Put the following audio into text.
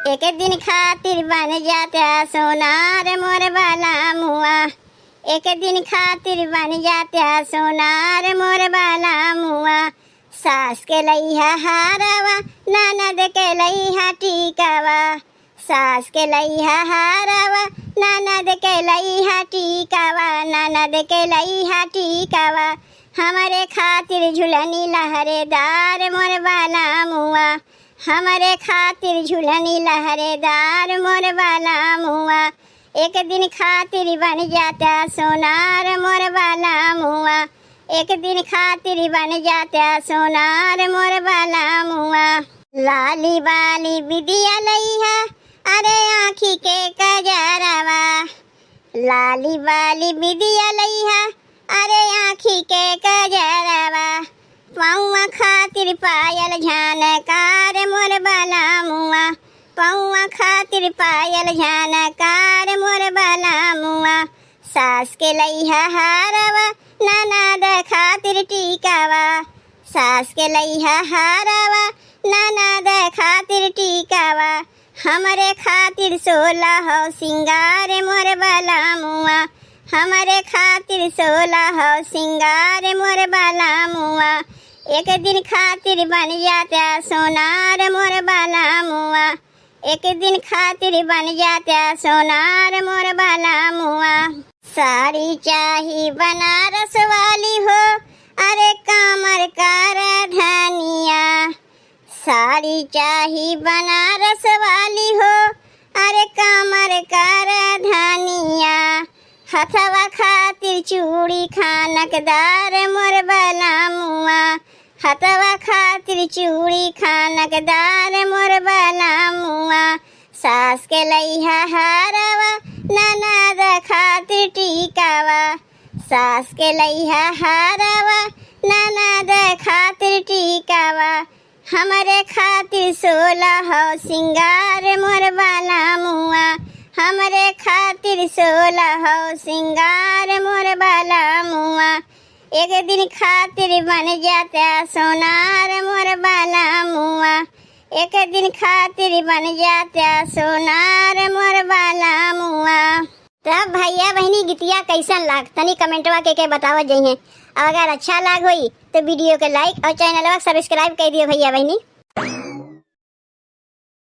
एक दिन खातिर बन जाता सोनार मोर बाला मुआ। एक दिन खातिर बन जाता सोनार मोर बाला मुआ। सास के लइहा हारवा ननद के लइहा टीकावा। सास के लइहा हारवा ननद के लइहा टीकावा। ननद के लइहा टीकावा। हमारे खातिर झुलनी लहरेदार मोर बाला मुआ। हमारे खातिर झुलनी लहरेदार मोर बाला मुआ। एक दिन खातिर बन जाता सोनार मोर बाला मुआ। एक दिन खातिर बन जाता सोनार मोर बाला मुआ। लाली बाली बिदिया लइहा अरे आँखी के कजरवा। लाली बाली बिदिया लइहा अरे आँखी के कजरवा। पौआ खातिर पायल झनकार मोर बाला मुआ। पौआ खातिर पायल झनकार मोर बाला मुआ। सास के लइहा हारवा ननद खातिर टीकावा। सास के लइहा हारवा ननद खातिर टीकावा। हमरे खातिर 16 सिंगार मोर बाला मुआ। हमरे खातिर 16 सिंगार मोर बाला मुआ। एक दिन खातिर बन जाता सोनार मोर बाला मुआ। एक दिन खातिर बन जाता सोनार मोर बाला मुआ। साड़ी चाही बनारस वाली हो अरे कमर कर धनिया। साड़ी चाही बनारस वाली हो अरे कमर कर धनिया। हथवा खातिर चूड़ी खानकदार मोर बाला मुआ। हथवा खातिर चूड़ी खानकदार मोर बाला मुआ। सास के लइहा हारवा ननद खातिर टीकावा। सास के लइहा हारवा ननद खातिर टीकावा। हमरे खातिर 16 सिंगार मोर बाला मुआ। हमरे खातिर 16 सिंगार मोर बाला मुआ। एक दिन खातिर बन जाता सोनार मोर बाला मुआ। एक दिन खातिर बन जाता सोनार मोर बाला मुआ। तब भैया बहनी गीतिया कैसन लाग तनी कमेंटवा के बतावत जइहे। अगर अच्छा लाग होई तो वीडियो के लाइक और चैनलवा सब्सक्राइब कर दियो भैया बहनी।